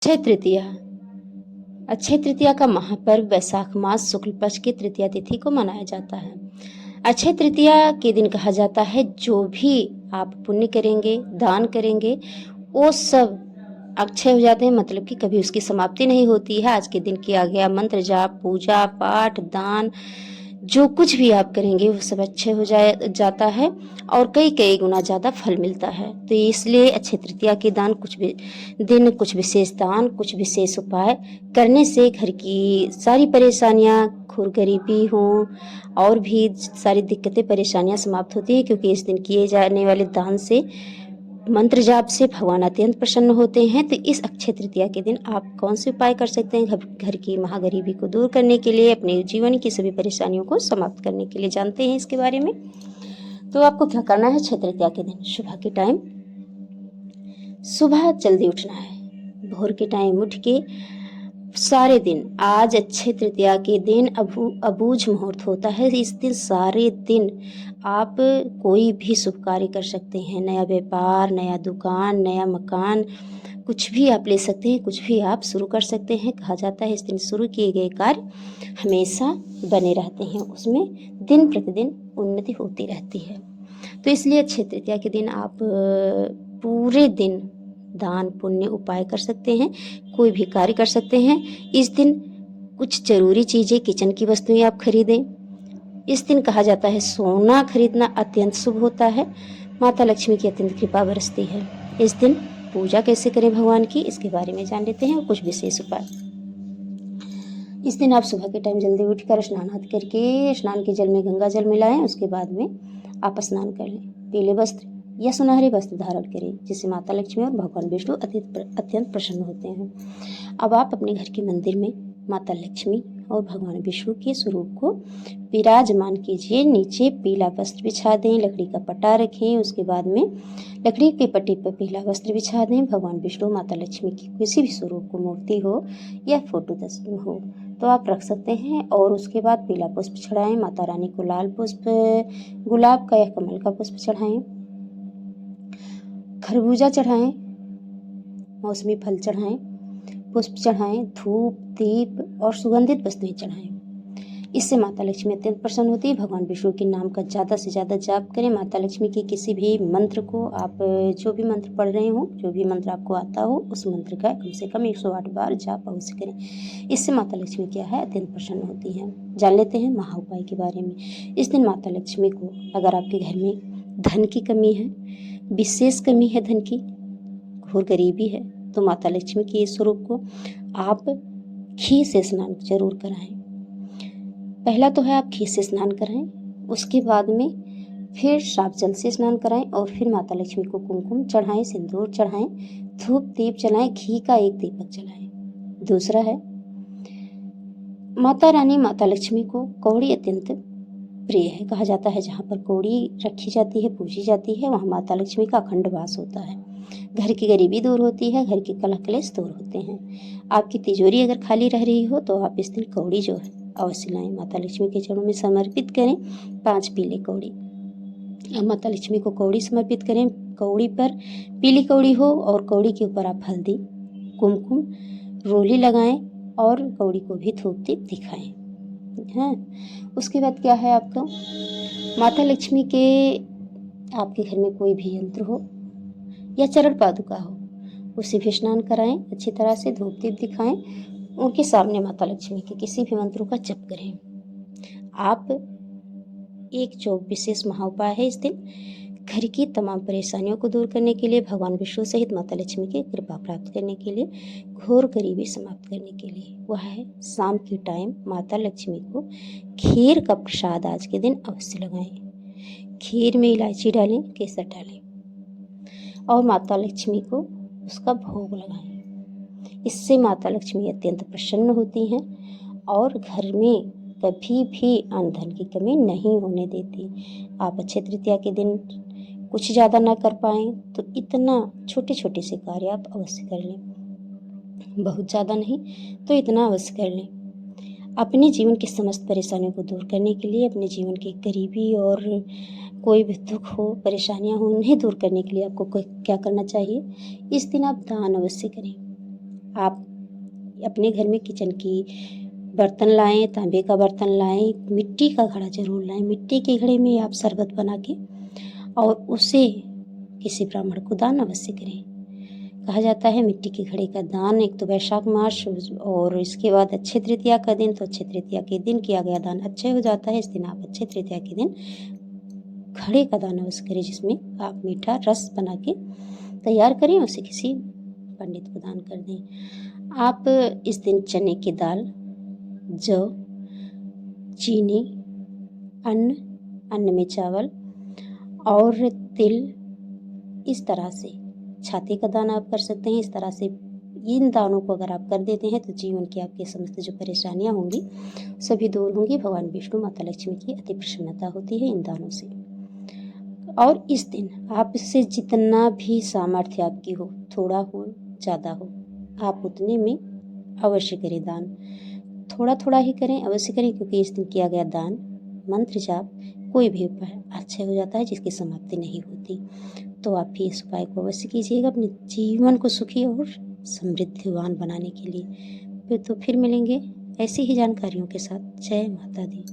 अक्षय तृतीया। अक्षय तृतीया का महापर्व वैशाख मास शुक्ल पक्ष की तृतीया तिथि को मनाया जाता है। अक्षय तृतीया के दिन कहा जाता है जो भी आप पुण्य करेंगे, दान करेंगे, वो सब अक्षय हो जाते हैं, मतलब कि कभी उसकी समाप्ति नहीं होती है। आज के दिन किया गया मंत्र जाप, पूजा पाठ, दान, जो कुछ भी आप करेंगे वो सब अच्छे हो जाता है और कई कई गुना ज़्यादा फल मिलता है। तो इसलिए अक्षय तृतीया के दान कुछ भी दिन, कुछ विशेष दान, कुछ विशेष उपाय करने से घर की सारी परेशानियां, घोर गरीबी हों और भी सारी दिक्कतें परेशानियां समाप्त होती है, क्योंकि इस दिन किए जाने वाले दान से, मंत्र जाप से भगवान अत्यंत प्रसन्न होते हैं। तो इस अक्षय तृतीया के दिन आप कौन से उपाय कर सकते हैं घर की महागरीबी को दूर करने के लिए, अपने जीवन की सभी परेशानियों को समाप्त करने के लिए, जानते हैं इसके बारे में। तो आपको क्या करना है अक्षय तृतीया के दिन? सुबह के टाइम, सुबह जल्दी उठना है, भोर के टाइम उठ के सारे दिन, आज अक्षय तृतीया के दिन अबूझ मुहूर्त होता है। इस दिन सारे दिन आप कोई भी शुभ कार्य कर सकते हैं, नया व्यापार, नया दुकान, नया मकान, कुछ भी आप ले सकते हैं, कुछ भी आप शुरू कर सकते हैं। कहा जाता है इस दिन शुरू किए गए कार्य हमेशा बने रहते हैं, उसमें दिन प्रतिदिन उन्नति होती रहती है। तो इसलिए अक्षय तृतीया के दिन आप पूरे दिन दान पुण्य उपाय कर सकते हैं, कोई भी कार्य कर सकते हैं। इस दिन कुछ जरूरी चीज़ें, किचन की वस्तुएं आप खरीदें। इस दिन कहा जाता है सोना खरीदना अत्यंत शुभ होता है, माता लक्ष्मी की अत्यंत कृपा बरसती है। इस दिन पूजा कैसे करें भगवान की, इसके बारे में जान लेते हैं और कुछ विशेष उपाय। इस दिन आप सुबह के टाइम जल्दी उठकर स्नान करके स्नान के जल में गंगा जल मिलाएं, उसके बाद में आप स्नान कर लें। पीले वस्त्र या सुनहरे वस्त्र धारण करें, जिससे माता लक्ष्मी और भगवान विष्णु अत्यंत प्रसन्न होते हैं। अब आप अपने घर के मंदिर में माता लक्ष्मी और भगवान विष्णु के स्वरूप को विराजमान कीजिए। नीचे पीला वस्त्र बिछा दें, लकड़ी का पट्टा रखें, उसके बाद में लकड़ी के पट्टे पर पीला वस्त्र बिछा दें। भगवान विष्णु, माता लक्ष्मी की किसी भी स्वरूप को, मूर्ति हो या फोटो तस्वीर हो तो आप रख सकते हैं। और उसके बाद पीला पुष्प चढ़ाएं, माता रानी को लाल पुष्प, गुलाब का या कमल का पुष्प चढ़ाएं, खरबूजा चढ़ाएं, मौसमी फल चढ़ाएं, पुष्प चढ़ाएं, धूप दीप और सुगंधित वस्तुएं चढ़ाएं। इससे माता लक्ष्मी अत्यंत प्रसन्न होती है। भगवान विष्णु के नाम का ज़्यादा से ज़्यादा जाप करें। माता लक्ष्मी के किसी भी मंत्र को आप जो भी मंत्र पढ़ रहे हो, जो भी मंत्र आपको आता हो, उस मंत्र का कम से कम 108 बार जाप अवश्य करें। इससे माता लक्ष्मी क्या है, अत्यंत प्रसन्न होती है। जान लेते हैं महा उपाय के बारे में। इस दिन माता लक्ष्मी को, अगर आपके घर में धन की कमी है, विशेष कमी है धन की, घोर गरीबी है, तो माता लक्ष्मी के इस स्वरूप को आप घी से स्नान जरूर कराएं। पहला तो है आप घी से स्नान कराएं, उसके बाद में फिर साफ जल से स्नान कराएं और फिर माता लक्ष्मी को कुमकुम चढ़ाएं, सिंदूर चढ़ाएं, धूप दीप जलाएं, घी का एक दीपक जलाएं। दूसरा है माता रानी, माता लक्ष्मी को कौड़ी अत्यंत प्रिय है। कहा जाता है जहाँ पर कौड़ी रखी जाती है, पूजी जाती है, वहाँ माता लक्ष्मी का अखंड वास होता है। घर की गरीबी दूर होती है, घर के कलह क्लेश दूर होते हैं। आपकी तिजोरी अगर खाली रह रही हो तो आप इस दिन कौड़ी जो है अवश्य लाएं, माता लक्ष्मी के चरणों में समर्पित करें। 5 पीले कौड़ी, अब माता लक्ष्मी को कौड़ी समर्पित करें। कौड़ी पर पीली कौड़ी हो और कौड़ी के ऊपर आप हल्दी, कुमकुम, रोली लगाएं और कौड़ी को भी धूप दीप दिखाएं। हाँ, उसके बाद क्या है, आपका माता लक्ष्मी के, आपके घर में कोई भी यंत्र हो या चरण पादुका हो, उसे भी स्नान कराएं, अच्छी तरह से धूप दीप दिखाएं। उनके सामने माता लक्ष्मी के किसी भी मंत्रों का जप करें। आप एक जो विशेष महा उपाय है इस दिन घर की तमाम परेशानियों को दूर करने के लिए, भगवान विष्णु सहित माता लक्ष्मी की कृपा प्राप्त करने के लिए, घोर गरीबी समाप्त करने के लिए, वह है शाम के टाइम माता लक्ष्मी को खीर का प्रसाद आज के दिन अवश्य लगाएं। खीर में इलायची डालें, केसर डालें और माता लक्ष्मी को उसका भोग लगाएं। इससे माता लक्ष्मी अत्यंत प्रसन्न होती हैं और घर में कभी भी अन्न धन की कमी नहीं होने देती। आप अक्षय तृतीया के दिन कुछ ज़्यादा ना कर पाएँ तो इतना छोटे छोटे से कार्य आप अवश्य कर लें, बहुत ज़्यादा नहीं तो इतना अवश्य कर लें। अपने जीवन की समस्त परेशानियों को दूर करने के लिए, अपने जीवन की गरीबी और कोई भी दुख हो, परेशानियां हो, उन्हें दूर करने के लिए आपको क्या करना चाहिए, इस दिन आप दान अवश्य करें। आप अपने घर में किचन की बर्तन लाएं, तांबे का बर्तन लाएं, मिट्टी का घड़ा ज़रूर लाएं। मिट्टी के घड़े में आप शरबत बना के और उसे किसी ब्राह्मण को दान अवश्य करें। कहा जाता है मिट्टी के घड़े का दान एक तो वैशाख मास और इसके बाद अक्षय तृतीया का दिन, तो अक्षय तृतीया के दिन किया गया दान अक्षय हो जाता है। इस दिन आप अक्षय तृतीया के दिन घड़े का दान अवश्य करें, जिसमें आप मीठा रस बना के तैयार करें, उसे किसी पंडित को दान कर दें। आप इस दिन चने की दाल, जौ, चीनी, अन्न में चावल और तिल, इस तरह से छाते का दान आप कर सकते हैं। इस तरह से इन दानों को अगर आप कर देते हैं तो जीवन की आपके समस्त जो परेशानियां होंगी सभी दूर होंगी। भगवान विष्णु, माता लक्ष्मी की अति प्रसन्नता होती है इन दानों से। और इस दिन आपसे जितना भी सामर्थ्य आपकी हो, थोड़ा हो ज़्यादा हो, आप उतने में अवश्य करें दान। थोड़ा थोड़ा ही करें, अवश्य करें, क्योंकि इस दिन किया गया दान, मंत्र जाप, कोई भी उपाय अच्छा हो जाता है जिसकी समाप्ति नहीं होती। तो आप भी इस उपाय को अवश्य कीजिएगा अपने जीवन को सुखी और समृद्धिवान बनाने के लिए। तो फिर मिलेंगे ऐसी ही जानकारियों के साथ। जय माता दी।